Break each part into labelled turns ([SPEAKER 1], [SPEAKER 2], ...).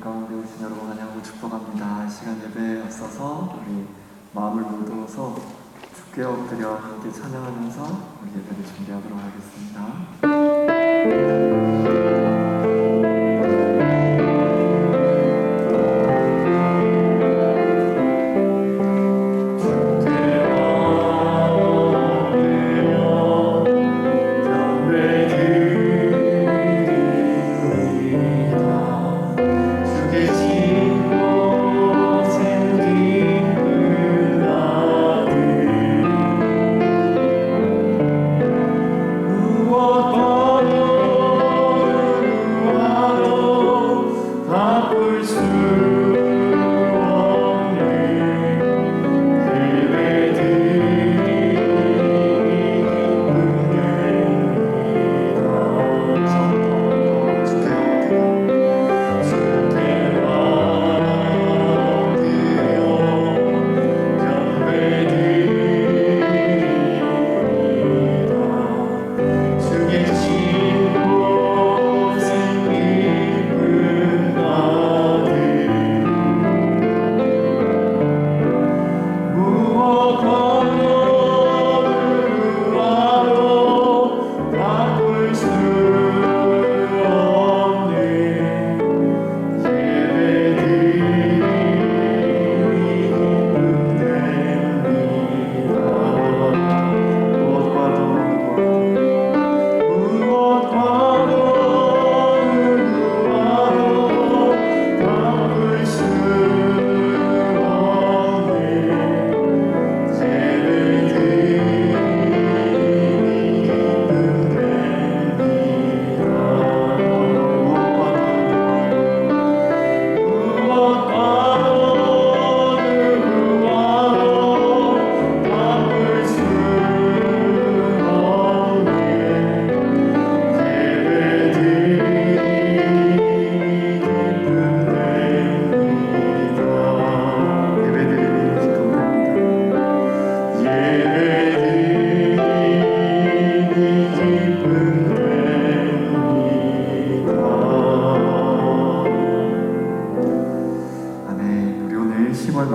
[SPEAKER 1] 가운데 오신 여러분 환영하고 축복합니다. 이 시간 예배에 앞서서 우리 마음을 모두어서 주께 엎드려 함께 찬양하면서 우리 예배를 준비하도록 하겠습니다.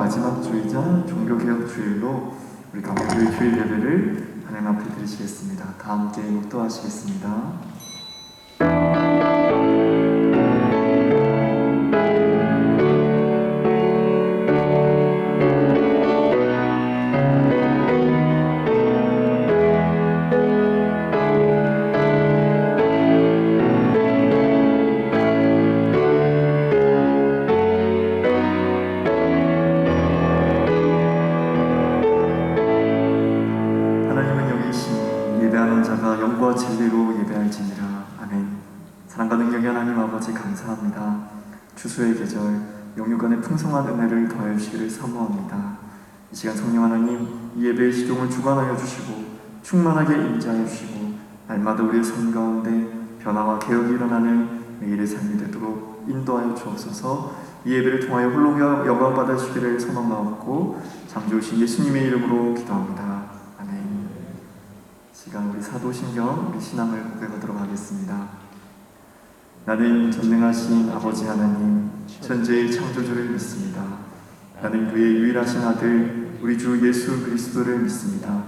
[SPEAKER 1] 마지막 주이자 종교개혁 주일로 우리 강원교회 주일 예배를 하나님 앞에 드리시겠습니다. 다 함께 묵도하시겠습니다. 영과 진리로 예배할지니라. 아멘. 사랑과 능력의 하나님 아버지 감사합니다. 추수의 계절 영육간의 풍성한 은혜를 더해 주시기를 사모합니다. 이 시간 성령 하나님 이 예배의 시종을 주관하여 주시고 충만하게 임재하여 주시고 날마다 우리의 삶 가운데 변화와 개혁이 일어나는 매일의 삶이 되도록 인도하여 주옵소서. 이 예배를 통하여 홀로 영광 받으시기를 소망하옵고 창조주신 예수님의 이름으로 기도합니다. 시간 우리 사도신경 우리 신앙을 고백하도록 하겠습니다. 나는 전능하신 아버지 하나님 천지의 창조주를 믿습니다. 나는 그의 유일하신 아들 우리 주 예수 그리스도를 믿습니다.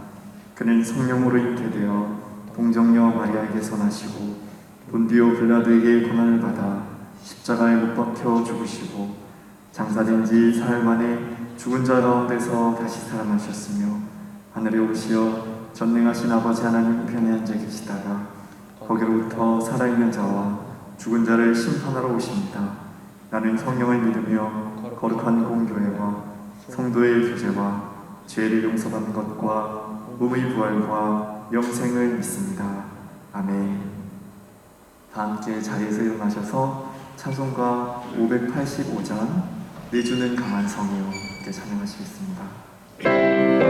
[SPEAKER 1] 그는 성령으로 잉태되어 동정녀 마리아에게서 나시고 본디오 빌라도에게 고난을 받아 십자가에 못 박혀 죽으시고 장사된 지 사흘 만에 죽은 자 가운데서 다시 살아나셨으며 하늘에 오시어 전능하신 아버지 하나님 우편에 앉아 계시다가 거기로부터 살아있는 자와 죽은 자를 심판하러 오십니다. 나는 성령을 믿으며 거룩한 공교회와 성도의 교제와 죄를 용서받는 것과 몸의 부활과 영생을 믿습니다. 아멘. 다 함께 자리에서 일어나셔서 찬송가 585장 내 주는 강한 성이요 함께 찬양하시겠습니다.
[SPEAKER 2] 그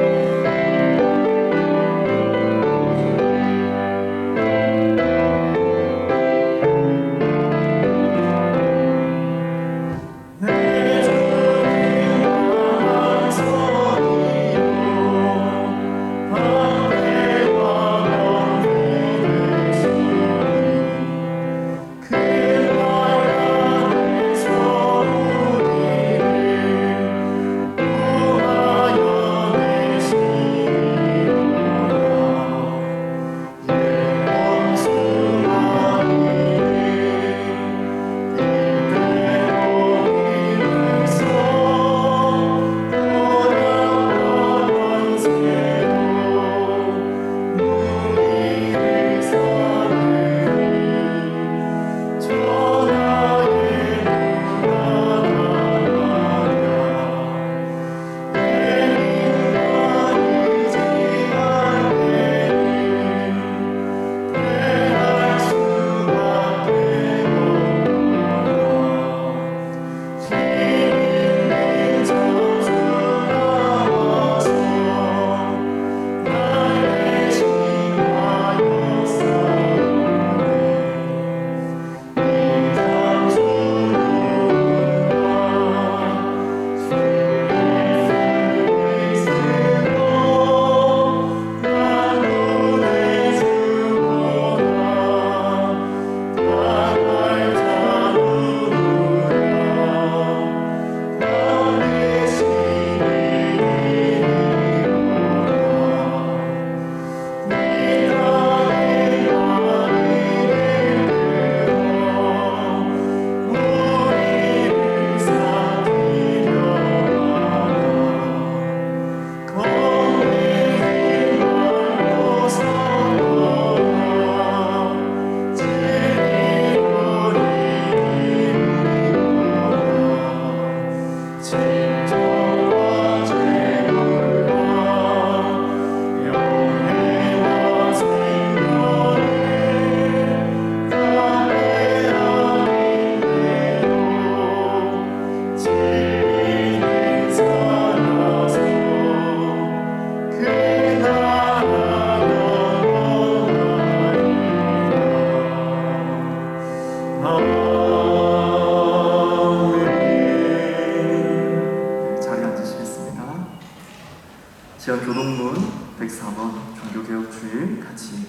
[SPEAKER 1] 일단 교동문 104번 종교개혁주일 같이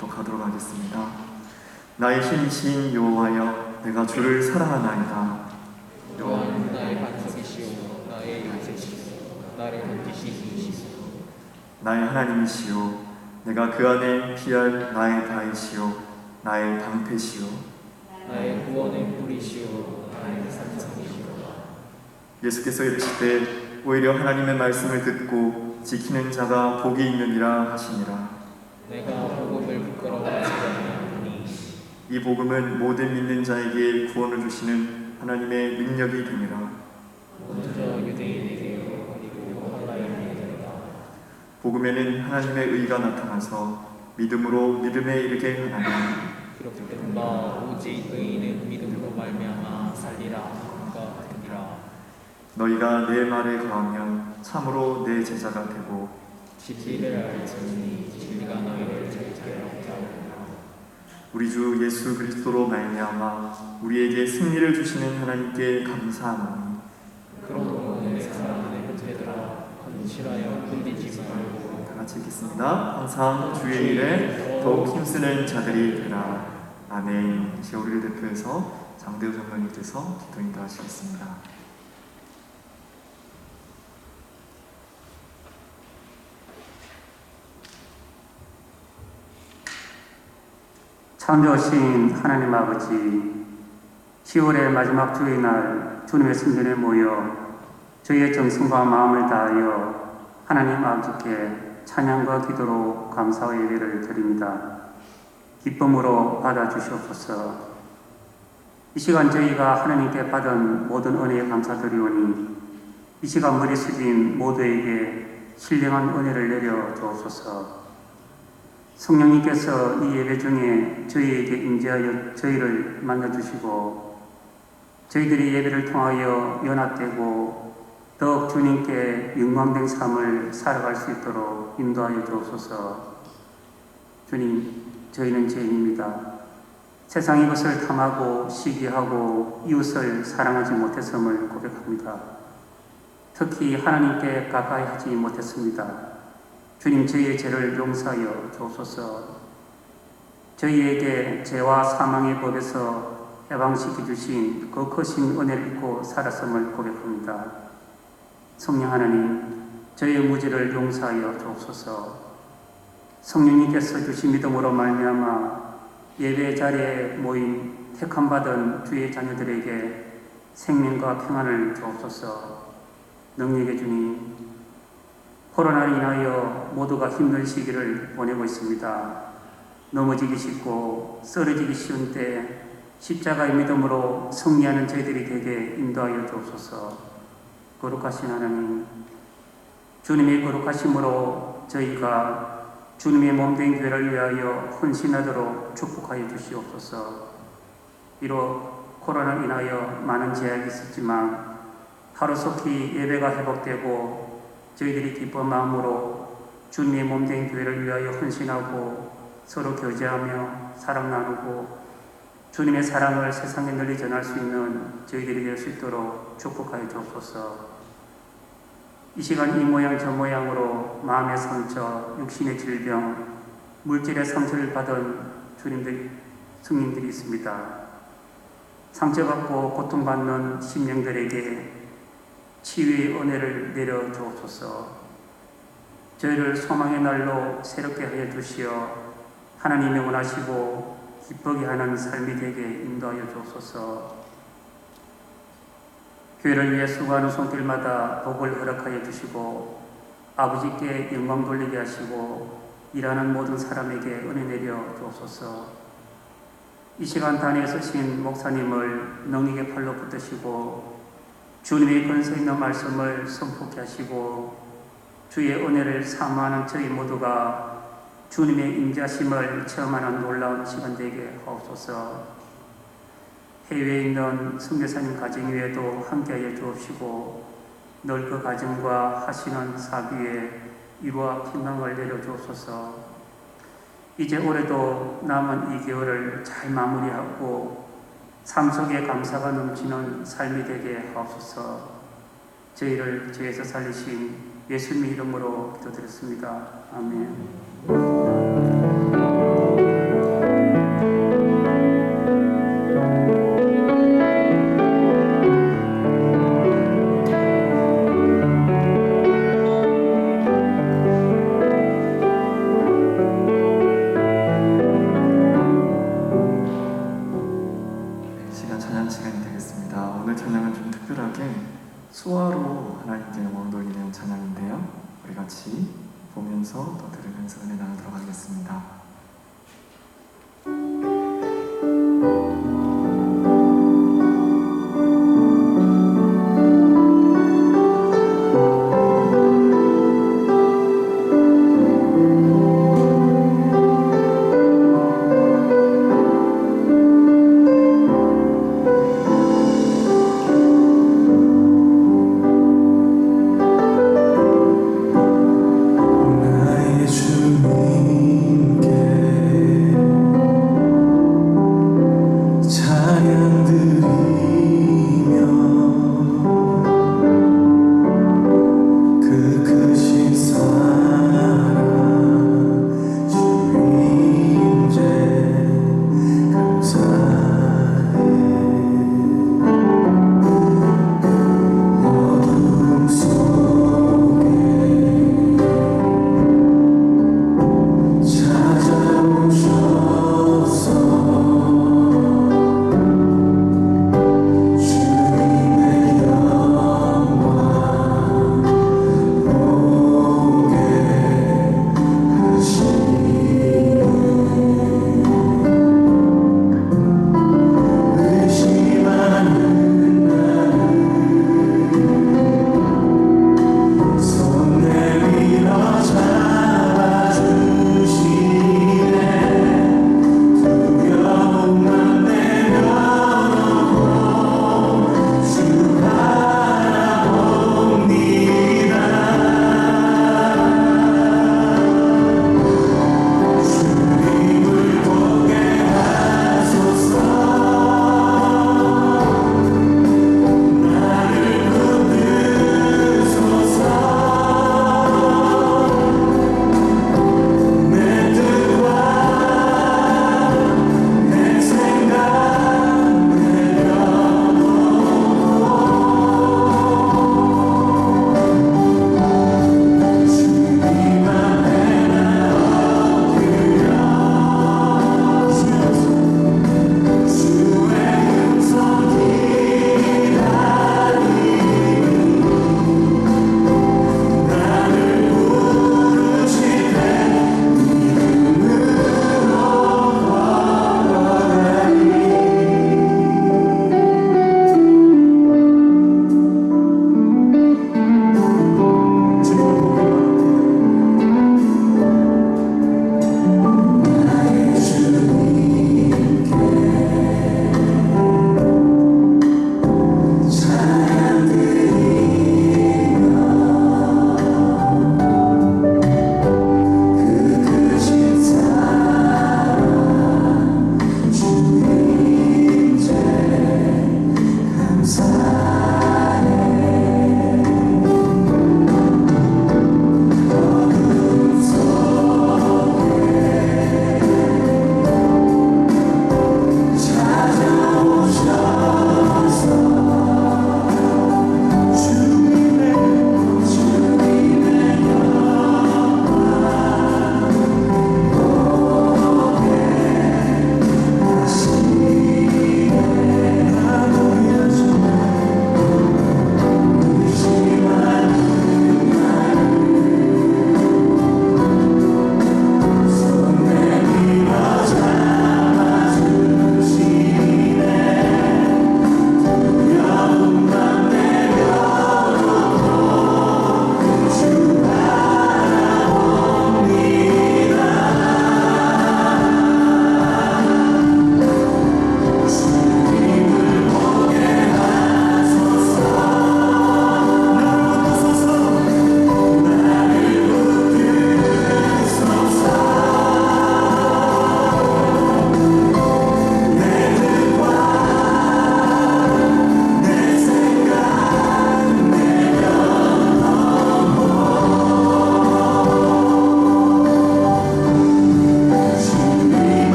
[SPEAKER 1] 교독하도록 하겠습니다. 나의 힘이신 여호와여, 내가 주를 사랑하나이다.
[SPEAKER 2] 여호와는 나의 반석이시오, 나의 요새시오, 나를 건지시니시오.
[SPEAKER 1] 나의 하나님이시오, 내가 그 안에 피할 나의 다이시오, 나의 방패시오.
[SPEAKER 2] 나의 구원의 뿌리시오, 나의 산성이시오.
[SPEAKER 1] 예수께서 이르시되 오히려 하나님의 말씀을 듣고 지키는 자가 복이 있느니라 하시니라.
[SPEAKER 2] 내가 복음을 부끄러워하지 아니하노니
[SPEAKER 1] 이 복음은 모든 믿는 자에게 구원을 주시는 하나님의 능력이 되니라.
[SPEAKER 2] 먼저 유대인에게 그리고 할라인에게다.
[SPEAKER 1] 복음에는 하나님의 의가 나타나서 믿음으로 믿음에 이르게 하나니,
[SPEAKER 2] 기록된 바 오직 의인은 믿음으로 말미암아 살리라 함과 같으니라.
[SPEAKER 1] 너희가 내 말에 거하면 참으로 내 제자가 되고
[SPEAKER 2] 진리를 알지니 진리가 너희를 제자로 하리라.
[SPEAKER 1] 우리 주 예수 그리스도로 말미암아 우리에게 승리를 주시는 하나님께 감사하노니,
[SPEAKER 2] 그러므로 내 사랑하는 형제들아, 건실하여 흔들리지 말고
[SPEAKER 1] 다 같이 읽겠습니다. 항상 주의 일에 더욱 힘쓰는 자들이 되라. 아멘. 이제 우리를 대표해서 장대우 장로님께서 기도 인도하시겠습니다.
[SPEAKER 3] 창조하신 하나님 아버지, 10월의 마지막 주의 날 주님의 성전에 모여 저희의 정성과 마음을 다하여 하나님 아버지께 찬양과 기도로 감사의 예배를 드립니다. 기쁨으로 받아주시옵소서. 이 시간 저희가 하나님께 받은 모든 은혜에 감사드리오니 이 시간 머리 숙인 모두에게 신령한 은혜를 내려 주옵소서. 성령님께서 이 예배 중에 저희에게 임재하여 저희를 만나주시고 저희들이 예배를 통하여 연합되고 더욱 주님께 영광된 삶을 살아갈 수 있도록 인도하여 주옵소서. 주님, 저희는 죄인입니다. 세상 이것을 탐하고 시기하고 이웃을 사랑하지 못했음을 고백합니다. 특히 하나님께 가까이 하지 못했습니다. 주님, 저희의 죄를 용서하여 주옵소서. 저희에게 죄와 사망의 법에서 해방시켜 주신 그 크신 은혜를 입고 살았음을 고백합니다. 성령 하나님, 저희의 무죄를 용서하여 주옵소서. 성령님께서 주신 믿음으로 말미암아 예배 자리에 모인 택함받은 주의 자녀들에게 생명과 평안을 주옵소서. 능력의 주님, 코로나로 인하여 모두가 힘든 시기를 보내고 있습니다. 넘어지기 쉽고 쓰러지기 쉬운 때 십자가의 믿음으로 승리하는 저희들이 되게 인도하여 주옵소서. 거룩하신 하나님, 주님의 거룩하심으로 저희가 주님의 몸된 교회를 위하여 헌신하도록 축복하여 주시옵소서. 비록 코로나로 인하여 많은 제약이 있었지만 하루속히 예배가 회복되고 저희들이 기쁜 마음으로 주님의 몸된 교회를 위하여 헌신하고 서로 교제하며 사랑 나누고 주님의 사랑을 세상에 널리 전할 수 있는 저희들이 될 수 있도록 축복하여 주옵소서. 이 시간 이 모양 저 모양으로 마음의 상처, 육신의 질병, 물질의 상처를 받은 성님들이 있습니다. 상처받고 고통받는 심령들에게 치유의 은혜를 내려 주옵소서. 저희를 소망의 날로 새롭게 하여 주시어 하나님이 원하시고 기쁘게 하는 삶이 되게 인도하여 주옵소서. 교회를 위해 수고하는 손길마다 복을 허락하여 주시고 아버지께 영광 돌리게 하시고 일하는 모든 사람에게 은혜 내려 주옵소서. 이 시간 단위에 서신 목사님을 능력의 팔로 붙드시고 주님의 권세 있는 말씀을 선포케 하시고 주의 은혜를 사모하는 저희 모두가 주님의 임재하심을 체험하는 놀라운 시간 되게 하옵소서. 해외에 있는 선교사님 가정 위에도 함께하여 주옵시고 늘 그 가정과 하시는 사비에 위로와 평강을 내려 주옵소서. 이제 올해도 남은 2개월을 잘 마무리하고 삶 속에 감사가 넘치는 삶이 되게 하옵소서. 저희를 죄에서 살리신 예수님의 이름으로 기도드렸습니다. 아멘.
[SPEAKER 1] 네, 시간 찬양 시간이 되겠습니다. 오늘 찬양은 좀 특별하게 수화로 하나님께 영광 돌리는 찬양인데요. 우리 같이 보면서 또 들으면서 은혜 나누도록 하겠습니다.
[SPEAKER 4] 나의 주님께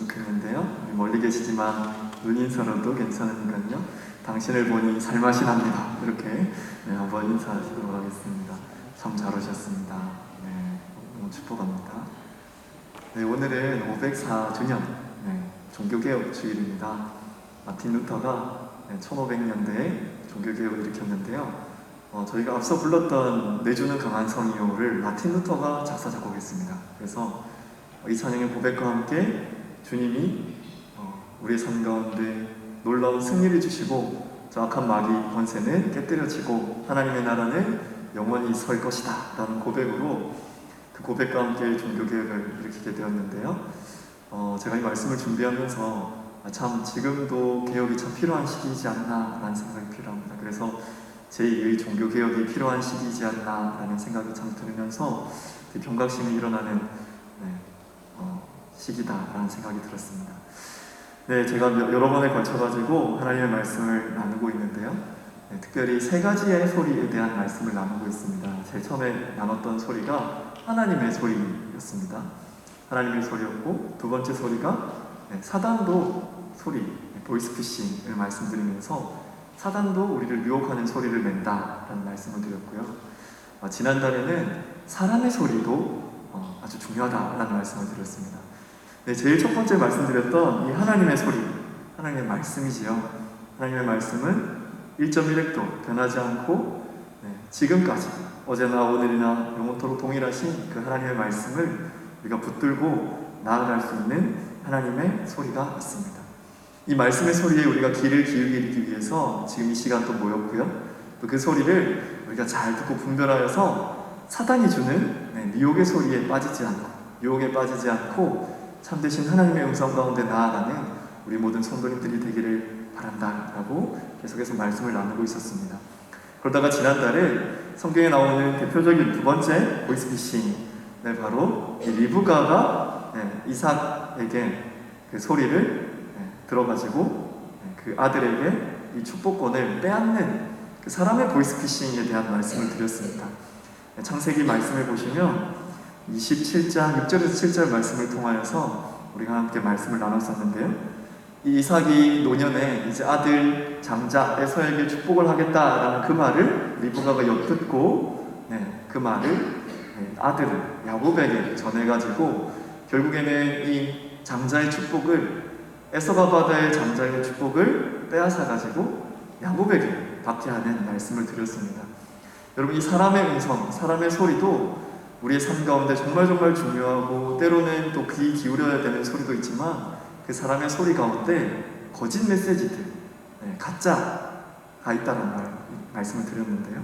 [SPEAKER 1] 좋겠는데요. 멀리 계시지만 눈인사로도 괜찮으니까요. 당신을 보니 살맛이 납니다. 이렇게 한번 인사하시도록 하겠습니다. 참 잘 오셨습니다. 네, 너무 축복합니다. 네, 오늘은 504주년 종교개혁 주일입니다. 마틴 루터가 1500년대에 종교개혁을 일으켰는데요. 저희가 앞서 불렀던 내주는 강한 성이요를 마틴 루터가 작사 작곡했습니다. 그래서 이 찬양의 고백과 함께 주님이 우리의 삶 가운데 놀라운 승리를 주시고 저 악한 마귀 권세는 깨뜨려지고 하나님의 나라는 영원히 설 것이다 라는 고백으로 그 고백과 함께 종교개혁을 일으키게 되었는데요. 제가 이 말씀을 준비하면서 참 지금도 개혁이 참 필요한 시기이지 않나 라는 생각이 필요합니다. 그래서 제2의 종교개혁이 필요한 시기이지 않나 라는 생각이 참 들으면서 경각심이 일어나는 시기다라는 생각이 들었습니다. 네, 제가 여러 번에 걸쳐가지고 하나님의 말씀을 나누고 있는데요. 특별히 세 가지의 소리에 대한 말씀을 나누고 있습니다. 제일 처음에 나눴던 소리가 하나님의 소리였습니다. 하나님의 소리였고, 두 번째 소리가 사단도 소리, 보이스피싱을 말씀드리면서 사단도 우리를 유혹하는 소리를 낸다라는 말씀을 드렸고요. 지난달에는 사람의 소리도 아주 중요하다라는 말씀을 드렸습니다. 네, 제일 첫 번째 말씀드렸던 이 하나님의 소리, 하나님의 말씀이지요. 하나님의 말씀은 1.1획도 변하지 않고 지금까지 어제나 오늘이나 영원토록 동일하신 그 하나님의 말씀을 우리가 붙들고 나아갈 수 있는 하나님의 소리가 있습니다. 이 말씀의 소리에 우리가 귀를 기울이기 위해서 지금 이 시간 또 모였고요. 또 그 소리를 우리가 잘 듣고 분별하여서 사단이 주는 미혹의 소리에 빠지지 않고 유혹에 빠지지 않고 참되신 하나님의 음성 가운데 나아가는 우리 모든 성도님들이 되기를 바란다라고 계속해서 말씀을 나누고 있었습니다. 그러다가 지난달에 성경에 나오는 대표적인 두 번째 보이스피싱, 바로 리브가가 이삭에게 그 소리를 들어가지고 그 아들에게 이 축복권을 빼앗는 그 사람의 보이스피싱에 대한 말씀을 드렸습니다. 창세기 말씀을 보시면 27장 6절에서 7절 말씀을 통하여서 우리가 함께 말씀을 나눴었는데요. 이 이삭이 노년에 이제 아들 장자 에서에게 축복을 하겠다라는 그 말을 리브가가 엿듣고 그 말을 아들 야곱에게 전해가지고 결국에는 이 장자의 축복을 에서가 받아야 장자의 축복을 빼앗아가지고 야곱에게 받게 하는 말씀을 드렸습니다. 여러분, 이 사람의 음성, 사람의 소리도 우리의 삶 가운데 정말 중요하고 때로는 또 귀 기울여야 되는 소리도 있지만 그 사람의 소리 가운데 거짓 메시지들, 가짜가 있다는 말씀을 드렸는데요.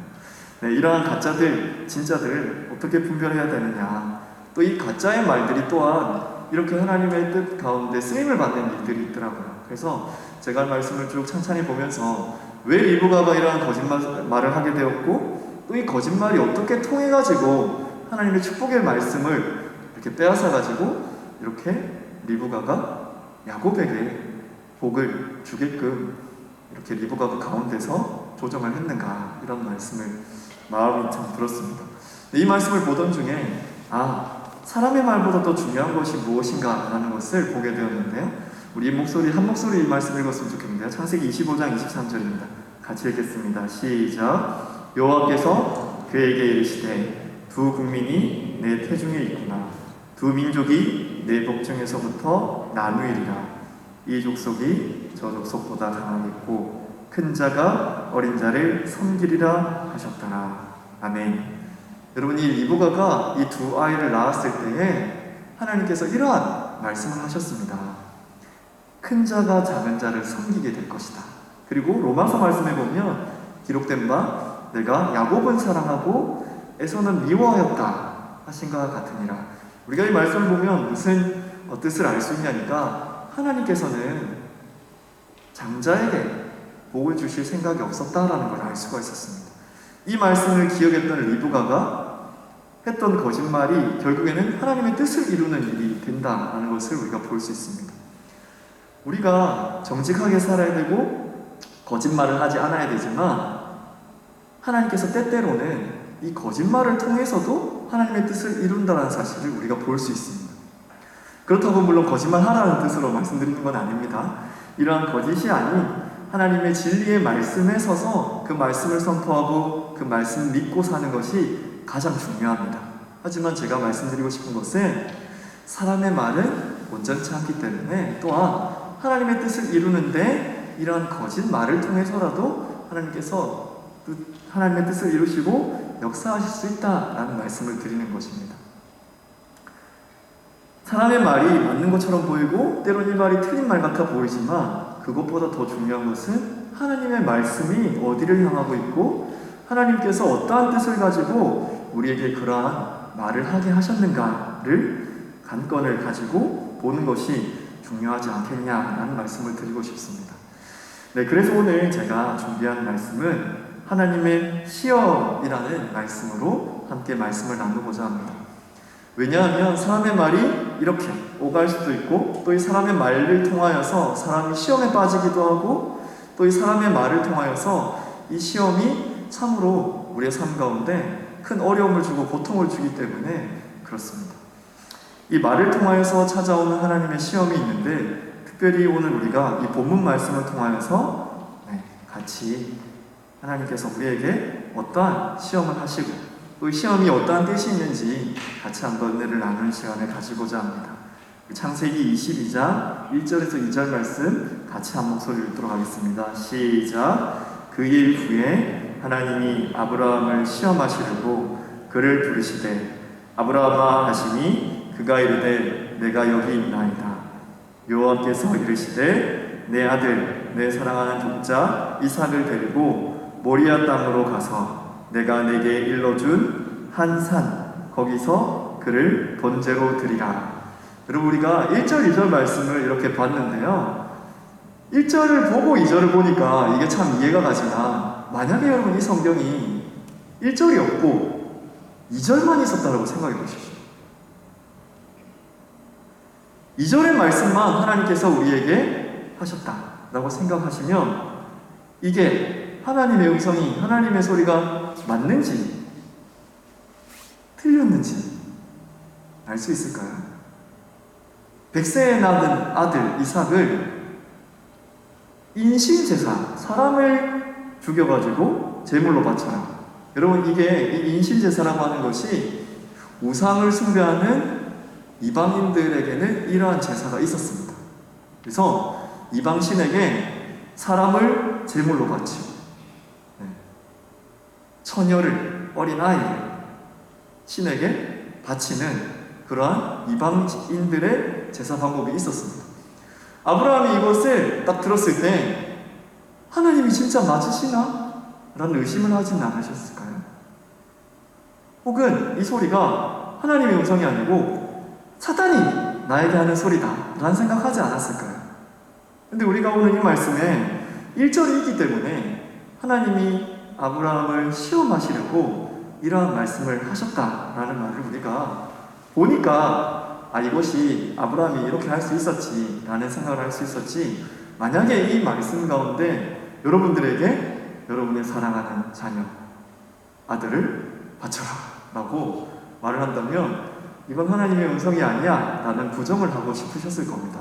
[SPEAKER 1] 이러한 가짜들, 진짜들 어떻게 분별해야 되느냐, 또 이 가짜의 말들이 또한 이렇게 하나님의 뜻 가운데 쓰임을 받는 일들이 있더라고요. 그래서 제가 말씀을 쭉 찬찬히 보면서 왜 리브가가 이러한 거짓말을 하게 되었고 또 이 거짓말이 어떻게 통해가지고 하나님의 축복의 말씀을 이렇게 빼앗아가지고 이렇게 리브가가 야곱에게 복을 주게끔 이렇게 리브가가 가운데서 조정을 했는가, 이런 말씀을 마음이 참 들었습니다. 이 말씀을 보던 중에 사람의 말보다 더 중요한 것이 무엇인가 라는 것을 보게 되었는데요. 우리 한 목소리 이 말씀 읽었으면 좋겠는데요. 창세기 25장 23절입니다. 같이 읽겠습니다. 시작. 여호와께서 그에게 이르시되 두 국민이 내 태중에 있구나. 두 민족이 내 복중에서부터 나누이리라. 이 족속이 저 족속보다 강하겠고 큰 자가 어린 자를 섬기리라 하셨더라. 아멘. 여러분, 이 리브가가 이 두 아이를 낳았을 때에 하나님께서 이러한 말씀을 하셨습니다. 큰 자가 작은 자를 섬기게 될 것이다. 그리고 로마서 말씀에 보면 기록된 바 내가 야곱은 사랑하고 에서는 미워하였다 하신 것과 같으니라. 우리가 이 말씀을 보면 무슨 뜻을 알 수 있냐니까 하나님께서는 장자에게 복을 주실 생각이 없었다라는 걸 알 수가 있었습니다. 이 말씀을 기억했던 리브가가 했던 거짓말이 결국에는 하나님의 뜻을 이루는 일이 된다는 것을 우리가 볼 수 있습니다. 우리가 정직하게 살아야 되고 거짓말을 하지 않아야 되지만 하나님께서 때때로는 이 거짓말을 통해서도 하나님의 뜻을 이룬다는 사실을 우리가 볼 수 있습니다. 그렇다고 물론 거짓말하라는 뜻으로 말씀드리는 건 아닙니다. 이러한 거짓이 아닌 하나님의 진리의 말씀에 서서 그 말씀을 선포하고 그 말씀을 믿고 사는 것이 가장 중요합니다. 하지만 제가 말씀드리고 싶은 것은 사람의 말은 온전치 않기 때문에 또한 하나님의 뜻을 이루는데 이러한 거짓말을 통해서라도 하나님께서 하나님의 뜻을 이루시고 역사하실 수 있다라는 말씀을 드리는 것입니다. 사람의 말이 맞는 것처럼 보이고 때론 이 말이 틀린 말 같아 보이지만 그것보다 더 중요한 것은 하나님의 말씀이 어디를 향하고 있고 하나님께서 어떠한 뜻을 가지고 우리에게 그러한 말을 하게 하셨는가를 관건을 가지고 보는 것이 중요하지 않겠냐라는 말씀을 드리고 싶습니다. 네, 그래서 오늘 제가 준비한 말씀은 하나님의 시험이라는 말씀으로 함께 말씀을 나누고자 합니다. 왜냐하면 사람의 말이 이렇게 오갈 수도 있고 또 이 사람의 말을 통하여서 사람이 시험에 빠지기도 하고 또 이 사람의 말을 통하여서 이 시험이 참으로 우리의 삶 가운데 큰 어려움을 주고 고통을 주기 때문에 그렇습니다. 이 말을 통하여서 찾아오는 하나님의 시험이 있는데 특별히 오늘 우리가 이 본문 말씀을 통하여서 같이 하나님께서 우리에게 어떠한 시험을 하시고 또 이 시험이 어떠한 뜻이 있는지 같이 한번 은혜를 나누는 시간을 가지고자 합니다. 창세기 22장 1절에서 2절 말씀 같이 한 목소리로 읽도록 하겠습니다. 시작. 그 일 후에 하나님이 아브라함을 시험하시려고 그를 부르시되 아브라함아 하시니 그가 이르되 내가 여기 있나이다. 여호와께서 이르시되 내 아들 내 사랑하는 독자 이삭을 데리고 모리아 땅으로 가서 내가 내게 일러준 한 산 거기서 그를 번제로 드리라. 여러분 우리가 1절 2절 말씀을 이렇게 봤는데요, 1절을 보고 2절을 보니까 이게 참 이해가 가지만 만약에 여러분 이 성경이 1절이 없고 2절만 있었다라고 생각해 보십시오. 2절의 말씀만 하나님께서 우리에게 하셨다라고 생각하시면 이게 하나님의 음성이 하나님의 소리가 맞는지 틀렸는지 알 수 있을까요? 100세에 낳은 아들 이삭을 인신제사, 사람을 죽여가지고 제물로 바쳐라. 여러분 이게 이 인신제사라고 하는 것이 우상을 숭배하는 이방인들에게는 이러한 제사가 있었습니다. 그래서 이방신에게 사람을 제물로 바치고 처녀를, 어린 아이를 신에게 바치는 그러한 이방인들의 제사 방법이 있었습니다. 아브라함이 이것을 딱 들었을 때 하나님이 진짜 맞으시나? 라는 의심을 하진 않으셨을까요? 혹은 이 소리가 하나님의 음성이 아니고 사탄이 나에게 하는 소리다 라는 생각하지 않았을까요? 근데 우리가 오늘 이 말씀에 1절이 있기 때문에 하나님이 아브라함을 시험하시려고 이러한 말씀을 하셨다라는 말을 우리가 보니까 이것이 아브라함이 이렇게 할 수 있었지 라는 생각을 할 수 있었지, 만약에 이 말씀 가운데 여러분들에게 여러분의 사랑하는 자녀, 아들을 바쳐라 라고 말을 한다면 이건 하나님의 음성이 아니야 라는 부정을 하고 싶으셨을 겁니다.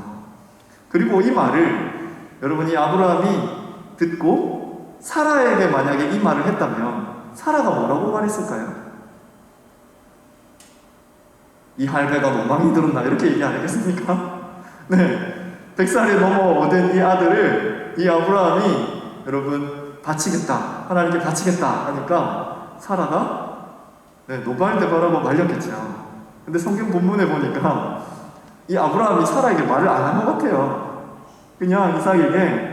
[SPEAKER 1] 그리고 이 말을 여러분이 아브라함이 듣고 사라에게 만약에 이 말을 했다면 사라가 뭐라고 말했을까요? 이 할배가 노망이 들었나 이렇게 얘기 안 하겠습니까? 네, 100살이 넘어 얻은 이 아들을 이 아브라함이 여러분 바치겠다, 하나님께 바치겠다 하니까 사라가 노발대발하고 말렸겠죠. 근데 성경 본문에 보니까 이 아브라함이 사라에게 말을 안 한 것 같아요. 그냥 이삭에게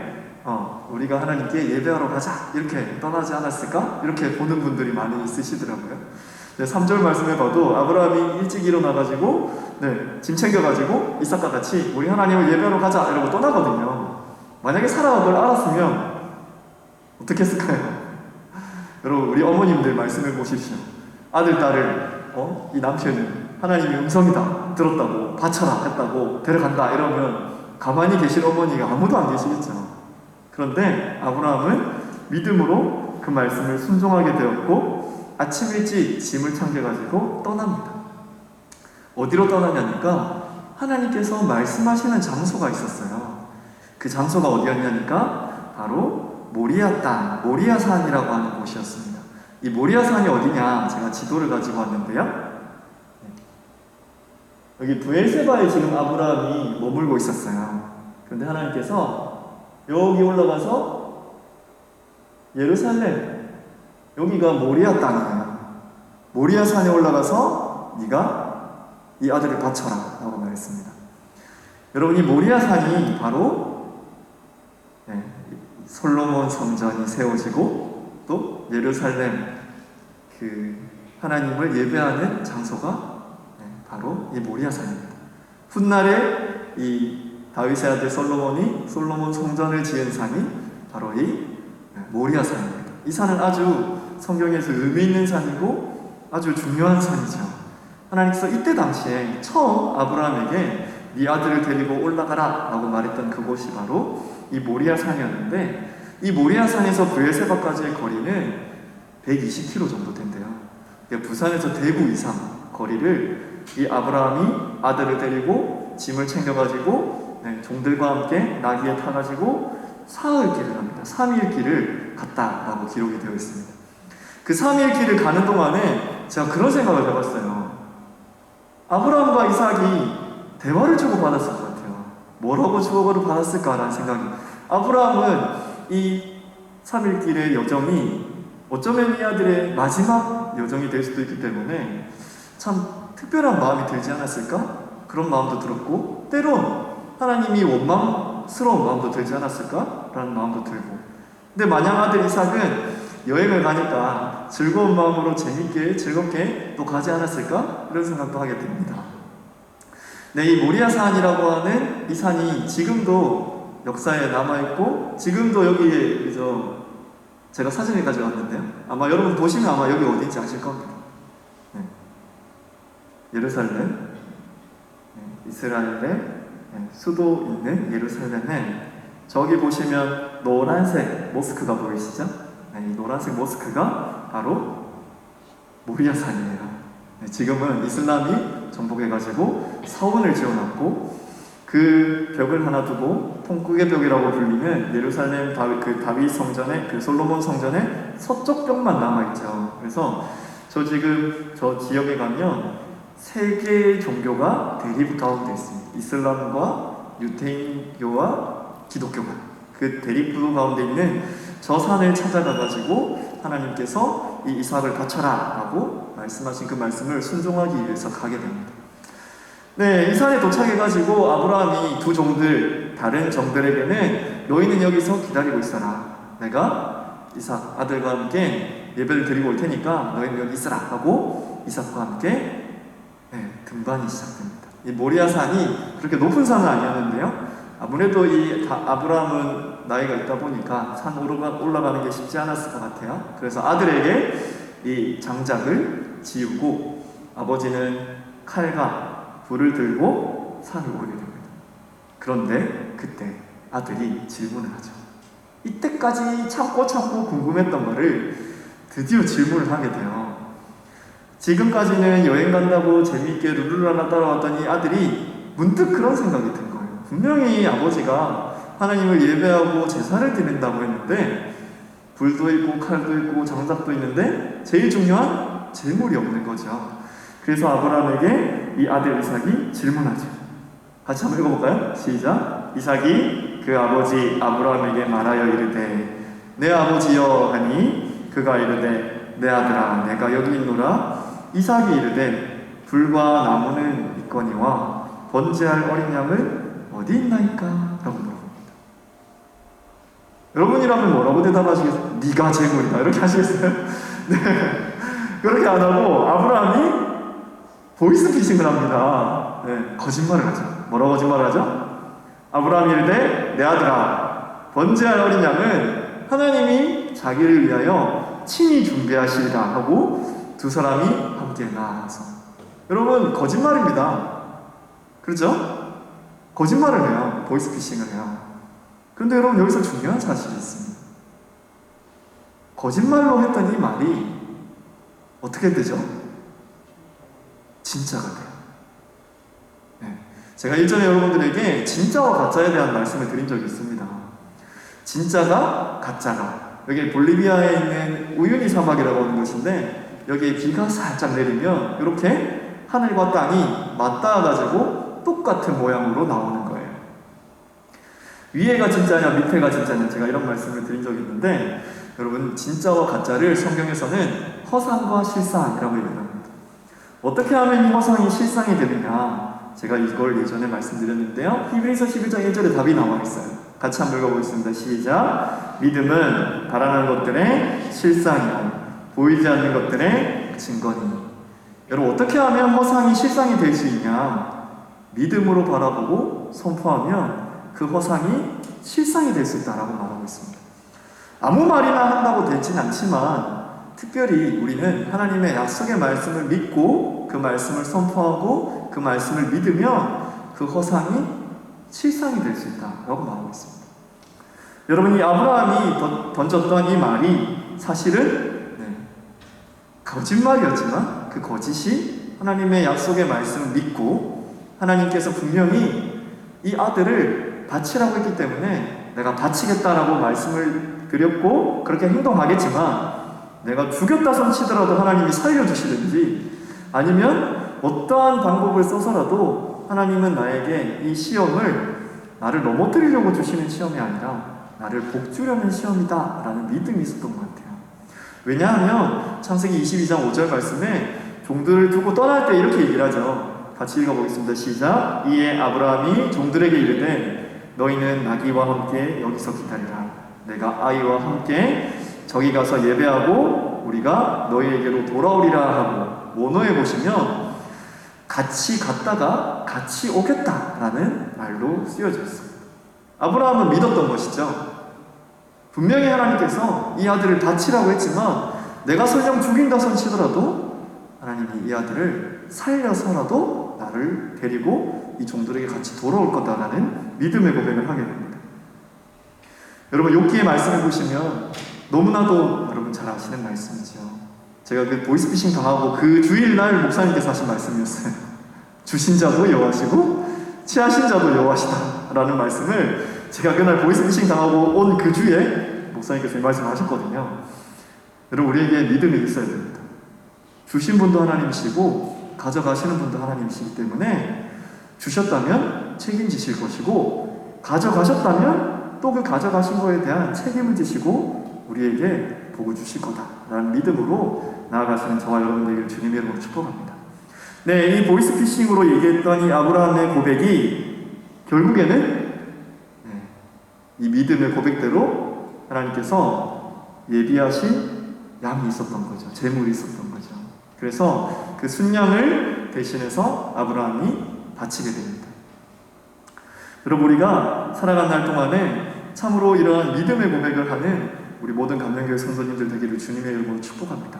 [SPEAKER 1] 우리가 하나님께 예배하러 가자 이렇게 떠나지 않았을까? 이렇게 보는 분들이 많이 있으시더라고요. 3절 말씀에 봐도 아브라함이 일찍 일어나가지고 짐 챙겨가지고 이삭과 같이 우리 하나님을 예배하러 가자 이러고 떠나거든요. 만약에 사라가 그걸 알았으면 어떻게 했을까요? 여러분 우리 어머님들 말씀해 보십시오. 아들, 딸을 이 남편이 하나님의 음성이다 들었다고 바쳐라 했다고 데려간다 이러면 가만히 계실 어머니가 아무도 안 계시겠죠. 그런데 아브라함은 믿음으로 그 말씀을 순종하게 되었고 아침 일찍 짐을 챙겨가지고 떠납니다. 어디로 떠나냐니까 하나님께서 말씀하시는 장소가 있었어요. 그 장소가 어디였냐니까 바로 모리아 땅, 모리아산이라고 하는 곳이었습니다. 이 모리아산이 어디냐? 제가 지도를 가지고 왔는데요. 여기 브엘세바에 지금 아브라함이 머물고 있었어요. 그런데 하나님께서 여기 올라가서 예루살렘, 여기가 모리아 땅이에요. 모리아산에 올라가서 네가 이 아들을 바쳐라 라고 말했습니다. 여러분, 이 모리아산이 바로 솔로몬 성전이 세워지고 또 예루살렘, 그 하나님을 예배하는 장소가 바로 이 모리아산입니다. 훗날에 이 다윗의 아들 솔로몬이 솔로몬 성전을 지은 산이 바로 이 모리아산입니다. 이 산은 아주 성경에서 의미 있는 산이고 아주 중요한 산이죠. 하나님께서 이때 당시에 처음 아브라함에게 네 아들을 데리고 올라가라 라고 말했던 그곳이 바로 이 모리아산이었는데, 이 모리아산에서 브엘세바까지의 거리는 120km 정도 된대요. 부산에서 대구 이상 거리를 이 아브라함이 아들을 데리고 짐을 챙겨가지고 종들과 함께 나귀에 타가지고 사흘 길을 갑니다. 3일 길을 갔다라고 기록이 되어 있습니다. 그 3일 길을 가는 동안에 제가 그런 생각을 해봤어요. 아브라함과 이삭이 대화를 주고받았을 것 같아요. 뭐라고 주고를 받았을까라는 생각이. 아브라함은 이 3일 길의 여정이 어쩌면 이 아들의 마지막 여정이 될 수도 있기 때문에 참 특별한 마음이 들지 않았을까? 그런 마음도 들었고, 때론 하나님이 원망스러운 마음도 들지 않았을까? 라는 마음도 들고. 근데 만약 아들 이삭은 여행을 가니까 즐거운 마음으로 재밌게 즐겁게 또 가지 않았을까? 이런 생각도 하게 됩니다. 네, 이 모리아산이라고 하는 이 산이 지금도 역사에 남아있고, 지금도 여기에 제가 사진을 가져왔는데요. 아마 여러분 보시면 아마 여기 어딘지 아실 겁니다. 예루살렘, 이스라엘의 수도 있는 예루살렘에 저기 보시면 노란색 모스크가 보이시죠? 이 노란색 모스크가 바로 모리아산이에요. 지금은 이슬람이 정복해가지고 서원을 지어놨고, 그 벽을 하나 두고 통곡의 벽이라고 불리는 예루살렘 다윗 성전의 그 솔로몬 성전의 서쪽 벽만 남아있죠. 그래서 지금 저 지역에 가면 세 개의 종교가 대립 가운데 있습니다. 이슬람과 유대인교와 기독교가 그 대립 가운데 있는 저 산을 찾아가가지고 하나님께서 이 이삭을 바쳐라 라고 말씀하신 그 말씀을 순종하기 위해서 가게 됩니다. 네, 이 산에 도착해가지고 아브라함이 두 종들, 다른 종들에게는 너희는 여기서 기다리고 있어라. 내가 이삭 아들과 함께 예배를 드리고 올 테니까 너희는 여기 있어라 하고 이삭과 함께 등반이 시작됩니다. 이 모리아산이 그렇게 높은 산은 아니었는데요. 아무래도 이 아브라함은 나이가 있다 보니까 산 올라가는 게 쉽지 않았을 것 같아요. 그래서 아들에게 이 장작을 지우고 아버지는 칼과 불을 들고 산을 오르게 됩니다. 그런데 그때 아들이 질문을 하죠. 이때까지 참고 궁금했던 거를 드디어 질문을 하게 돼요. 지금까지는 여행 간다고 재미있게 룰루랄라 따라왔던 이 아들이 문득 그런 생각이 든 거예요. 분명히 아버지가 하나님을 예배하고 제사를 드린다고 했는데 불도 있고 칼도 있고 장작도 있는데 제일 중요한 재물이 없는 거죠. 그래서 아브라함에게 이 아들 이삭이 질문하죠. 같이 한번 읽어볼까요? 시작. 이삭이 그 아버지 아브라함에게 말하여 이르되 내 아버지여 하니 그가 이르되 내 아들아 내가 여기 있노라. 이삭이 이르되 불과 나무는 있거니와 번제할 어린 양은 어디 있나이까? 라고 물어봅니다. 여러분이라면 뭐라고 대답하시겠어요? 네가 재물이다 이렇게 하시겠어요? 네, 그렇게 안 하고 아브라함이 보이스피싱을 합니다. 네, 거짓말을 하죠. 뭐라고 거짓말을 하죠? 아브라함이 이르되 내 아들아 번제할 어린 양은 하나님이 자기를 위하여 친히 준비하시리라 하고 두 사람이 함께 나아가서, 여러분 거짓말입니다. 그렇죠? 거짓말을 해요. 보이스피싱을 해요. 그런데 여러분 여기서 중요한 사실이 있습니다. 거짓말로 했던 이 말이 어떻게 되죠? 진짜가 돼요. 네. 제가 일전에 여러분들에게 진짜와 가짜에 대한 말씀을 드린 적이 있습니다. 진짜가 가짜가, 여기 볼리비아에 있는 우유니 사막이라고 하는 곳인데 여기에 비가 살짝 내리면 이렇게 하늘과 땅이 맞닿아가지고 똑같은 모양으로 나오는 거예요. 위에가 진짜냐 밑에가 진짜냐, 제가 이런 말씀을 드린 적이 있는데, 여러분 진짜와 가짜를 성경에서는 허상과 실상이라고 얘기합니다. 어떻게 하면 이 허상이 실상이 되느냐, 제가 이걸 예전에 말씀드렸는데요. 히브리서 11장 1절에 답이 나와 있어요. 같이 한번 읽어보겠습니다. 시작. 믿음은 바라는 것들의 실상이요 보이지 않는 것들의 증거니. 여러분, 어떻게 하면 허상이 실상이 될 수 있냐? 믿음으로 바라보고 선포하면 그 허상이 실상이 될 수 있다라고 말하고 있습니다. 아무 말이나 한다고 되진 않지만 특별히 우리는 하나님의 약속의 말씀을 믿고 그 말씀을 선포하고 그 말씀을 믿으면 그 허상이 실상이 될 수 있다라고 말하고 있습니다. 여러분, 이 아브라함이 던졌던 이 말이 사실은 거짓말이었지만 그 거짓이 하나님의 약속의 말씀을 믿고 하나님께서 분명히 이 아들을 바치라고 했기 때문에 내가 바치겠다라고 말씀을 드렸고 그렇게 행동하겠지만, 내가 죽였다 손치더라도 하나님이 살려주시든지 아니면 어떠한 방법을 써서라도 하나님은 나에게 이 시험을 나를 넘어뜨리려고 주시는 시험이 아니라 나를 복주려는 시험이다 라는 믿음이 있었던 것 같아요. 왜냐하면 창세기 22장 5절 말씀에 종들을 두고 떠날 때 이렇게 얘기를 하죠. 같이 읽어보겠습니다. 시작. 이에 아브라함이 종들에게 이르되 너희는 나귀와 함께 여기서 기다리라. 내가 아이와 함께 저기 가서 예배하고 우리가 너희에게로 돌아오리라 하고, 원어에 보시면 같이 갔다가 같이 오겠다라는 말로 쓰여져 있습니다. 아브라함은 믿었던 것이죠. 분명히 하나님께서 이 아들을 바치라고 했지만 내가 설령 죽인다 손치더라도 하나님이 이 아들을 살려서라도 나를 데리고 이 종들에게 같이 돌아올 거다라는 믿음의 고백을 하게 됩니다. 여러분, 욥기의 말씀을 보시면 너무나도 여러분 잘 아시는 말씀이죠. 제가 그 보이스피싱 당하고 그 주일날 목사님께서 하신 말씀이었어요. 주신 자도 여호와시고 취하신 자도 여호와시다 라는 말씀을 제가 그날 보이스피싱 당하고 온 그 주에 목사님께서 이 말씀을 하셨거든요. 여러분, 우리에게 믿음이 있어야 됩니다. 주신 분도 하나님이시고 가져가시는 분도 하나님이시기 때문에 주셨다면 책임지실 것이고 가져가셨다면 또 그 가져가신 거에 대한 책임을 지시고 우리에게 복을 주실 거다라는 믿음으로 나아가시는 저와 여러분들에게 주님의 이름으로 축복합니다. 네, 이 보이스피싱으로 얘기했던 이 아브라함의 고백이 결국에는 이 믿음의 고백대로 하나님께서 예비하신 양이 있었던 거죠. 재물이 있었던 거죠. 그래서 그 순양을 대신해서 아브라함이 바치게 됩니다. 여러분, 우리가 살아간 날 동안에 참으로 이러한 믿음의 고백을 하는 우리 모든 감명교회 성도님들 되기를 주님의 이름으로 축복합니다.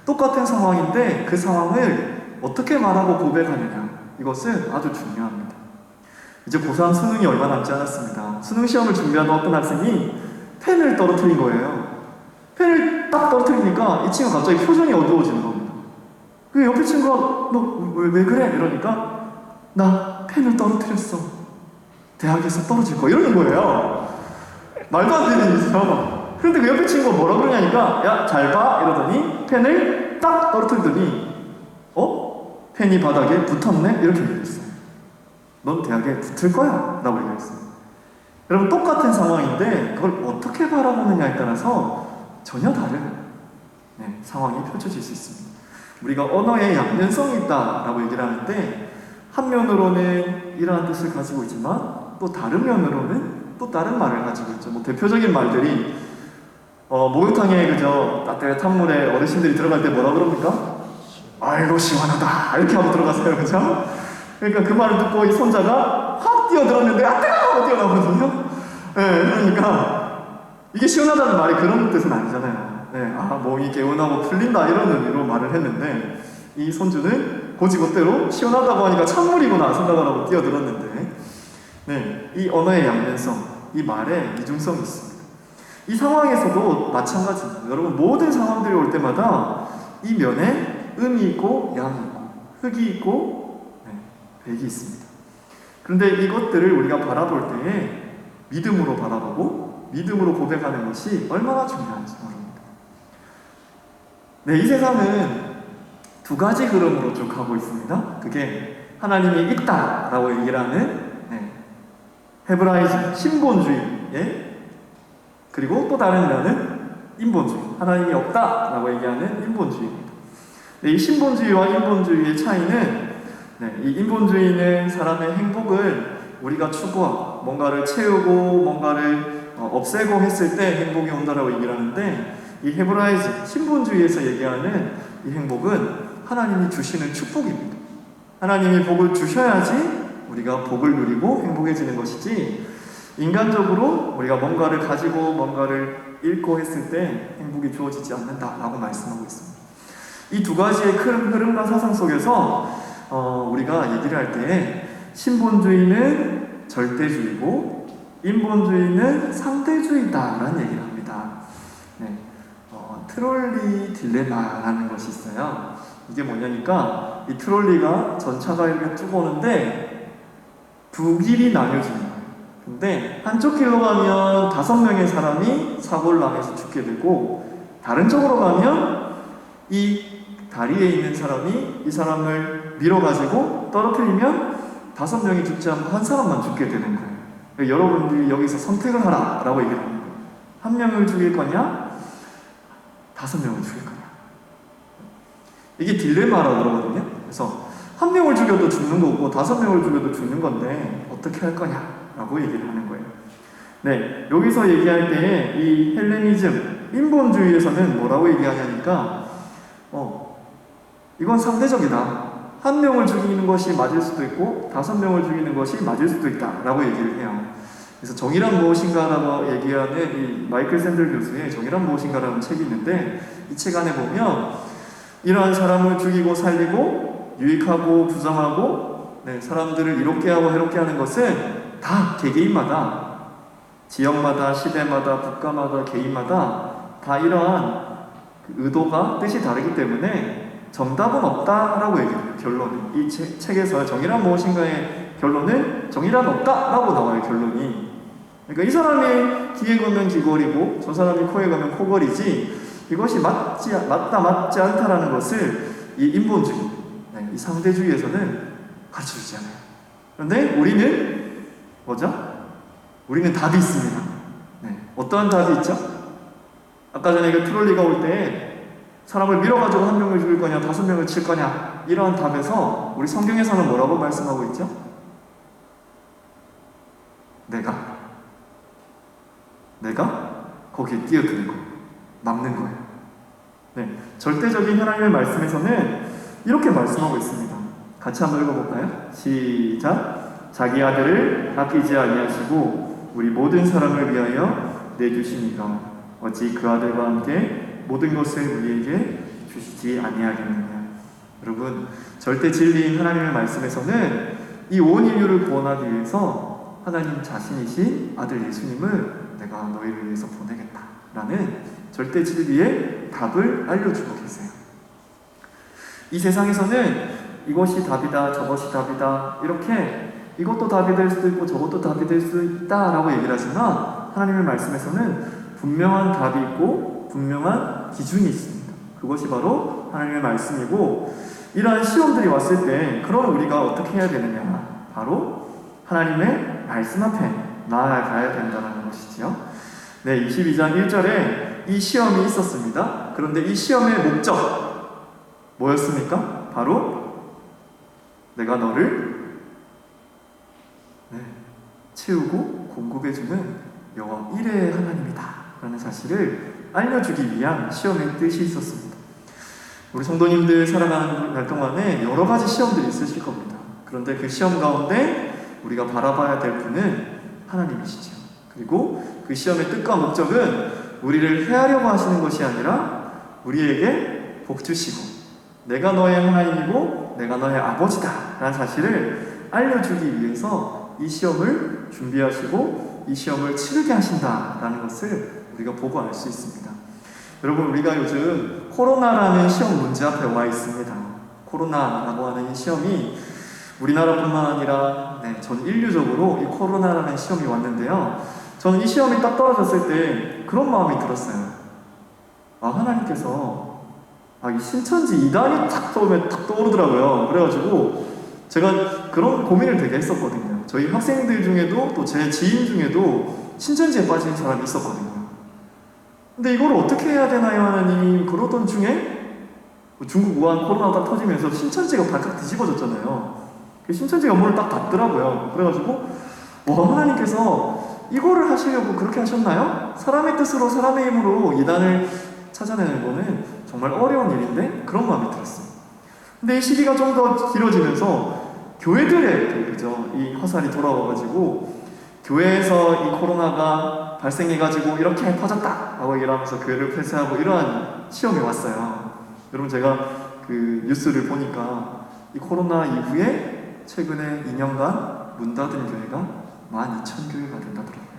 [SPEAKER 1] 똑같은 상황인데 그 상황을 어떻게 말하고 고백하느냐, 이것은 아주 중요합니다. 이제 고3 수능이 얼마 남지 않았습니다. 수능 시험을 준비하던 어떤 학생이 펜을 떨어뜨린 거예요. 펜을 딱 떨어뜨리니까 이 친구가 갑자기 표정이 어두워지는 겁니다. 그 옆에 친구가 너 왜 그래? 이러니까 나 펜을 떨어뜨렸어. 대학에서 떨어질 거 이러는 거예요. 말도 안 되는 일이죠. 그런데 그 옆에 친구가 뭐라 그러냐니까 야, 잘 봐 이러더니 펜을 딱 떨어뜨리더니 펜이 바닥에 붙었네? 이렇게 얘기했어요. 넌 대학에 붙을 거야 라고 얘기했어요. 여러분, 똑같은 상황인데 그걸 어떻게 바라보느냐에 따라서 전혀 다른 상황이 펼쳐질 수 있습니다. 우리가 언어에 양면성이 있다라고 얘기를 하는데 한 면으로는 이러한 뜻을 가지고 있지만 또 다른 면으로는 또 다른 말을 가지고 있죠. 뭐 대표적인 말들이 목욕탕에 그저 따뜻한 물에 어르신들이 들어갈 때 뭐라 그럽니까? 아이고 시원하다 이렇게 하고 들어가세요, 그죠? 그러니까 그 말을 듣고 이 손자가 확 뛰어들었는데 아 뜨거워 뛰어나거든요. 그러니까 이게 시원하다는 말이 그런 뜻은 아니잖아요. 몸이 개운하고 풀린다 이런 의미로 말을 했는데 이 손주는 고지고대로 시원하다고 하니까 찬물이구나 생각을 하고 뛰어들었는데, 이 언어의 양면성, 이 말의 이중성이 있습니다. 이 상황에서도 마찬가지입니다. 여러분, 모든 상황들이 올 때마다 이 면에 음이 있고 양이 있고 흑이 있고 백이 있습니다. 그런데 이것들을 우리가 바라볼 때에 믿음으로 바라보고 믿음으로 고백하는 것이 얼마나 중요한지 모릅니다. 네, 이 세상은 두 가지 흐름으로 쭉 가고 있습니다. 그게 하나님이 있다라고 얘기를 하는 헤브라이즘, 신본주의, 그리고 또 다른 면은 인본주의, 하나님이 없다라고 얘기하는 인본주의입니다. 네, 이 신본주의와 인본주의의 차이는 이 인본주의는 사람의 행복을 우리가 추구하고 뭔가를 채우고 뭔가를 없애고 했을 때 행복이 온다라고 얘기를 하는데, 이 헤브라이즘, 신본주의에서 얘기하는 이 행복은 하나님이 주시는 축복입니다. 하나님이 복을 주셔야지 우리가 복을 누리고 행복해지는 것이지, 인간적으로 우리가 뭔가를 가지고 뭔가를 잃고 했을 때 행복이 주어지지 않는다라고 말씀하고 있습니다. 이 두 가지의 큰 흐름과 사상 속에서 우리가 얘기를 할 때 신본주의는 절대주의고 인본주의는 상대주의다라는 얘기를 합니다. 트롤리 딜레마라는 것이 있어요. 이게 뭐냐니까, 이 트롤리가 전차가 이렇게 쭉 오는데 두 길이 나뉘어지는 거예요. 근데 한쪽 길로 가면 5명의 사람이 사고를 당해서 죽게 되고, 다른 쪽으로 가면 이 다리에 있는 사람이 이 사람을 밀어가지고 떨어뜨리면 5명이 죽지 않고 한 사람만 죽게 되는 거예요. 그러니까 여러분들이 여기서 선택을 하라라고 얘기를 합니다. 1명을 죽일 거냐, 5명을 죽일 거냐. 이게 딜레마라고 그러거든요. 그래서 1명을 죽여도 죽는 거고 5명을 죽여도 죽는 건데 어떻게 할 거냐라고 얘기를 하는 거예요. 네, 여기서 얘기할 때 이 헬레니즘, 인본주의에서는 뭐라고 얘기하냐니까, 이건 상대적이다. 1명을 죽이는 것이 맞을 수도 있고 5명을 죽이는 것이 맞을 수도 있다라고 얘기를 해요. 그래서 정의란 무엇인가라고 얘기하는 이 마이클 샌들 교수의 정의란 무엇인가라는 책이 있는데, 이 책 안에 보면 이러한 사람을 죽이고 살리고 유익하고 부정하고 사람들을 이롭게 하고 해롭게 하는 것은 다 개개인마다, 지역마다, 시대마다, 국가마다, 개인마다 다 이러한 의도가, 뜻이 다르기 때문에 정답은 없다라고 얘기해요. 결론은 이 책에서 정의란 무엇인가의 결론은 정의란 없다라고 나와요. 결론이. 그러니까 이 사람이 귀에 걸면 귀걸이고 저 사람이 코에 걸면 코걸이지, 이것이 맞지 않다라는 것을 이 인본주의, 이 상대주의에서는 가르쳐주지 않아요. 그런데 우리는 뭐죠? 우리는 답이 있습니다. 어떠한 답이 있죠? 아까 전에 그 트롤리가 올 때 사람을 밀어가지고 1명을 죽일 거냐 5명을 칠 거냐, 이러한 답에서 우리 성경에서는 뭐라고 말씀하고 있죠? 내가 거기에 뛰어들고 막는 거예요. 절대적인 하나님의 말씀에서는 이렇게 말씀하고 있습니다. 같이 한번 읽어볼까요? 시작. 자기 아들을 아끼지 아니하시고 우리 모든 사람을 위하여 내주시니까 어찌 그 아들과 함께 모든 것을 우리에게 주시지 아니하겠느냐. 여러분, 절대 진리인 하나님의 말씀에서는 이 온 인류를 구원하기 위해서 하나님 자신이신 아들 예수님을 내가 너희를 위해서 보내겠다라는 절대 진리의 답을 알려주고 계세요. 이 세상에서는 이것이 답이다, 저것이 답이다, 이렇게 이것도 답이 될 수도 있고 저것도 답이 될 수 있다라고 얘기를 하지만, 하나님의 말씀에서는 분명한 답이 있고 분명한 기준이 있습니다. 그것이 바로 하나님의 말씀이고, 이러한 시험들이 왔을 때 그럼 우리가 어떻게 해야 되느냐, 바로 하나님의 말씀 앞에 나아가야 된다는 것이지요. 22장 1절에 이 시험이 있었습니다. 그런데 이 시험의 목적 뭐였습니까? 바로 내가 너를 채우고 공급해주는 여호와 일의 하나님이다 라는 사실을 알려주기 위한 시험의 뜻이 있었습니다. 우리 성도님들 살아가는 날 동안에 여러 가지 시험들이 있으실 겁니다. 그런데 그 시험 가운데 우리가 바라봐야 될 분은 하나님이시죠. 그리고 그 시험의 뜻과 목적은 우리를 해하려고 하시는 것이 아니라 우리에게 복 주시고 내가 너의 하나님이고 내가 너의 아버지다 라는 사실을 알려주기 위해서 이 시험을 준비하시고 이 시험을 치르게 하신다라는 것을 우리가 보고 알 수 있습니다. 여러분, 우리가 요즘 코로나라는 시험 문제 앞에 와 있습니다. 코로나라고 하는 이 시험이 우리나라뿐만 아니라 전 인류적으로 이 코로나라는 시험이 왔는데요. 저는 이 시험이 딱 떨어졌을 때 그런 마음이 들었어요. 하나님께서 이 신천지 이단이 탁 떠오르더라고요. 그래가지고 제가 그런 고민을 되게 했었거든요. 저희 학생들 중에도 또 제 지인 중에도 신천지에 빠진 사람이 있었거든요. 근데 이걸 어떻게 해야 되나요, 하나님? 그러던 중에 중국 우한 코로나가 터지면서 신천지가 발칵 뒤집어졌잖아요. 신천지가 문을 딱 닫더라고요. 그래가지고 하나님께서 이거를 하시려고 그렇게 하셨나요? 사람의 뜻으로 사람의 힘으로 이단을 찾아내는 거는 정말 어려운 일인데 그런 마음이 들었어요. 근데 이 시기가 좀 더 길어지면서 교회들의 이 화살이 돌아와가지고 교회에서 이 코로나가 발생해가지고 이렇게 퍼졌다 라고 얘기하면서 교회를 폐쇄하고 이러한 시험이 왔어요. 여러분, 제가 그 뉴스를 보니까 이 코로나 이후에 최근에 2년간 문 닫은 교회가 12,000교회가 된다더라고요.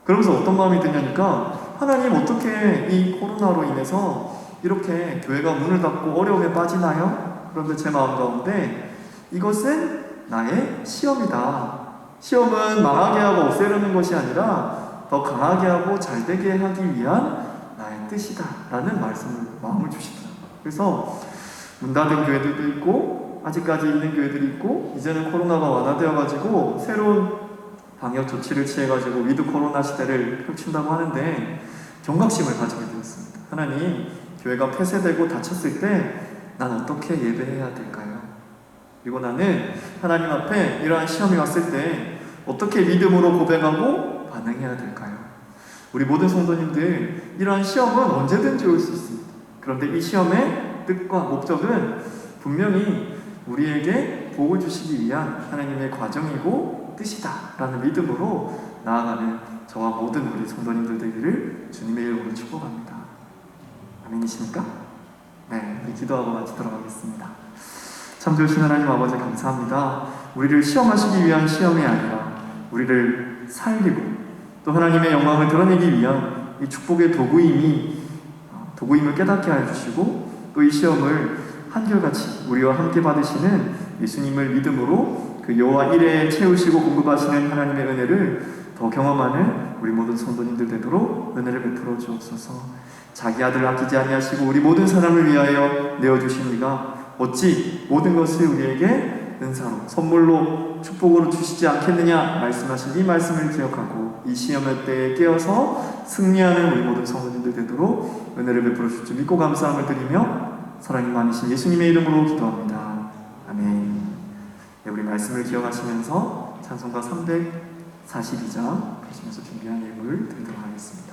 [SPEAKER 1] 그러면서 어떤 마음이 드냐니까, 하나님 어떻게 이 코로나로 인해서 이렇게 교회가 문을 닫고 어려움에 빠지나요? 그런데 제 마음 가운데 이것은 나의 시험이다. 시험은 망하게 하고 없애려는 것이 아니라 더 강하게 하고 잘되게 하기 위한 나의 뜻이다 라는 마음을 주시더라고요. 그래서 문 닫은 교회들도 있고 아직까지 있는 교회들이 있고, 이제는 코로나가 완화되어가지고 새로운 방역 조치를 취해가지고 위드 코로나 시대를 펼친다고 하는데 경각심을 가지게 되었습니다. 하나님, 교회가 폐쇄되고 닫혔을 때 난 어떻게 예배해야 될까요? 그리고 나는 하나님 앞에 이러한 시험이 왔을 때 어떻게 믿음으로 고백하고 반응해야 될까요? 우리 모든 성도님들, 이러한 시험은 언제든지 올 수 있습니다. 그런데 이 시험의 뜻과 목적은 분명히 우리에게 복을 주시기 위한 하나님의 과정이고 뜻이다 라는 믿음으로 나아가는 저와 모든 우리 성도님들 되기를 주님의 이름으로 축복합니다. 아멘이십니까? 우리 기도하고 마치도록 하겠습니다. 참 좋으신 하나님 아버지, 감사합니다. 우리를 시험하시기 위한 시험이 아니라 우리를 살리고 또 하나님의 영광을 드러내기 위한 이 축복의 도구임을 깨닫게 해주시고, 또 이 시험을 한결같이 우리와 함께 받으시는 예수님을 믿음으로 그 여호와 이레에 채우시고 공급하시는 하나님의 은혜를 더 경험하는 우리 모든 성도님들 되도록 은혜를 베풀어 주옵소서. 자기 아들을 아끼지 아니하시고 우리 모든 사람을 위하여 내어주신 이가 어찌 모든 것을 우리에게 은사로 선물로 축복으로 주시지 않겠느냐 말씀하신 이 말씀을 기억하고 이 시험의 때에 깨어서 승리하는 우리 모든 성도님들 되도록 은혜를 베풀어 주실 줄 믿고 감사함을 드리며 사랑이 많으신 예수님의 이름으로 기도합니다. 아멘. 우리 말씀을 기억하시면서 찬송가 342장 하시면서 준비한 예물 드리도록 하겠습니다.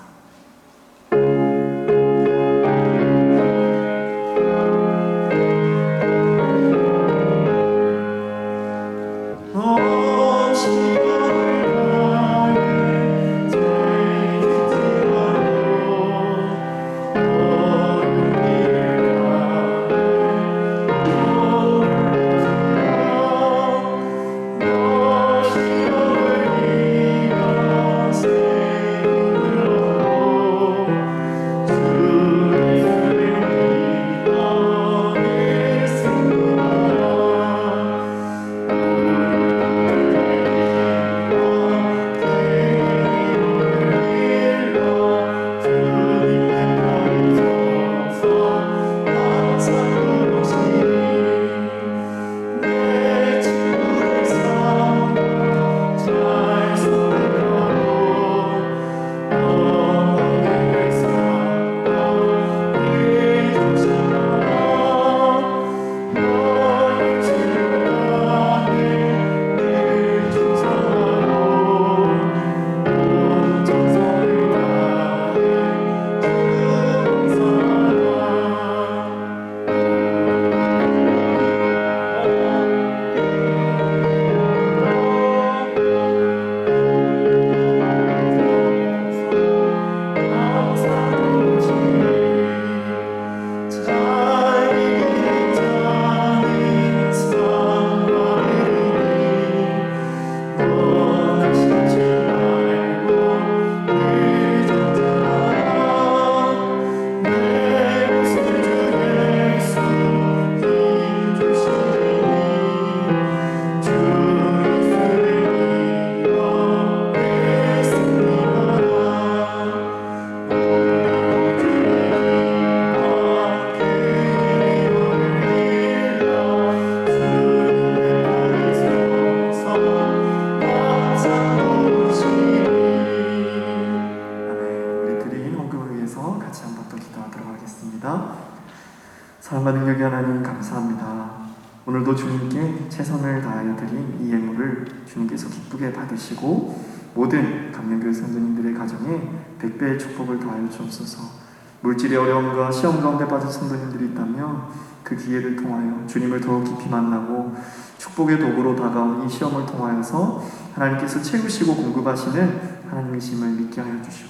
[SPEAKER 1] 감사합니다. 오늘도 주님께 최선을 다하여 드린 이 예물을 주님께서 기쁘게 받으시고 모든 감명교회 성도님들의 가정에 100배의 축복을 더하여 주옵소서. 물질의 어려움과 시험 가운데 빠진 성도님들이 있다면 그 기회를 통하여 주님을 더욱 깊이 만나고 축복의 도구로 다가온 이 시험을 통하여서 하나님께서 채우시고 공급하시는 하나님이심을 믿게 하여 주시고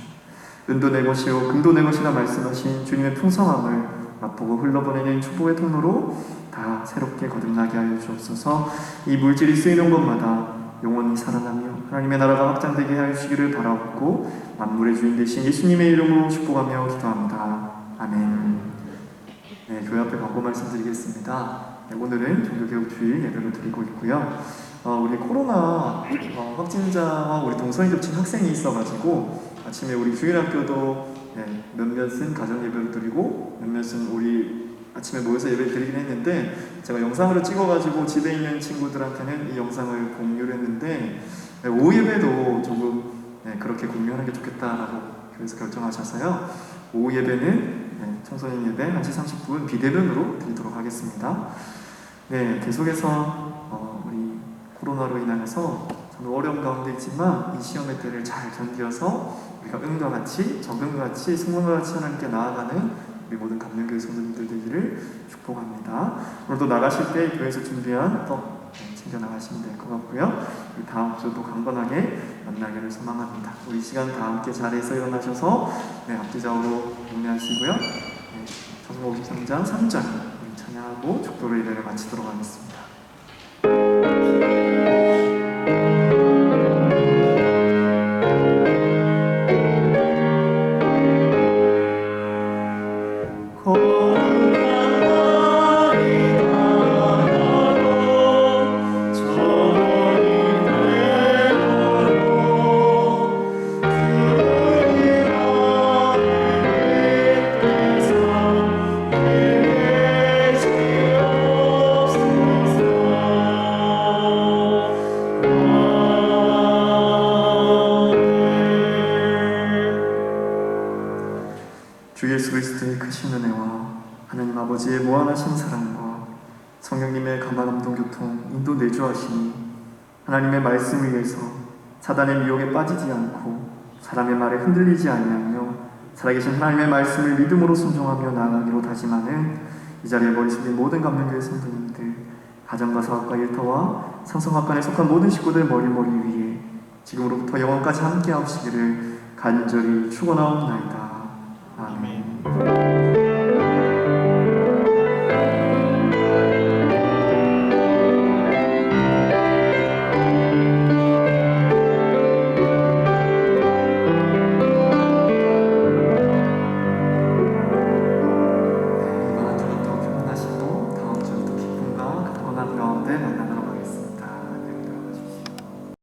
[SPEAKER 1] 은도 내 것이요 금도 내 것이라 말씀하신 주님의 풍성함을 맛보고 흘러보내는 축복의 통로로 다 새롭게 거듭나게 하여 주옵소서. 이 물질이 쓰이는 곳마다 영원히 살아나며 하나님의 나라가 확장되게 하여 주시기를 바라옵고 만물의 주인 되신 예수님의 이름으로 축복하며 기도합니다. 아멘. 네, 교회 앞에 광고 말씀드리겠습니다. 네, 오늘은 종교개혁주일 예배를 드리고 있고요. 우리 코로나 확진자와 우리 동선이 겹친 학생이 있어가지고 아침에 우리 주일학교도 몇몇은 가정 예배를 드리고 몇몇은 우리 아침에 모여서 예배를 드리긴 했는데 제가 영상으로 찍어가지고 집에 있는 친구들한테는 이 영상을 공유를 했는데 오후 예배도 조금 그렇게 공유하는 게 좋겠다라고 교회에서 결정하셔서요. 오후 예배는 청소년 예배 1시 30분 비대면으로 드리도록 하겠습니다. 네, 계속해서 우리 코로나로 인하여서 참 어려운 가운데 있지만 이 시험의 때를 잘 견뎌서 우리가 응과 같이 적응과 같이 승분과 같이 하나님께 나아가는 우리 모든 감명교회 성도님들 되기를 축복합니다. 오늘도 나가실 때 교회에서 준비한 떡 챙겨 나가시면 될 것 같고요. 우리 다음 주도 강건하게 만나기를 소망합니다. 우리 시간 다 함께 자리에서 일어나셔서 앞뒤좌우로 경례하시고요. 사도행전 53장 3절 우리 찬양하고 축도로 예배를 마치도록 하겠습니다. 주 예수 그리스도의 크신 은혜와 하나님 아버지의 무한하신 사랑과 성령님의 감화감동 교통 인도 내주하시니 하나님의 말씀 위에서 사단의 미혹에 빠지지 않고 사람의 말에 흔들리지 아니하며 살아계신 하나님의 말씀을 믿음으로 순종하며 나아가기로 다짐하는 이 자리에 머리숙인 모든 감명교회 성도님들, 가정과 사업과 일터와 상성학관에 속한 모든 식구들 머리 위에 지금으로부터 영원까지 함께 하시기를 간절히 축원하옵나이다.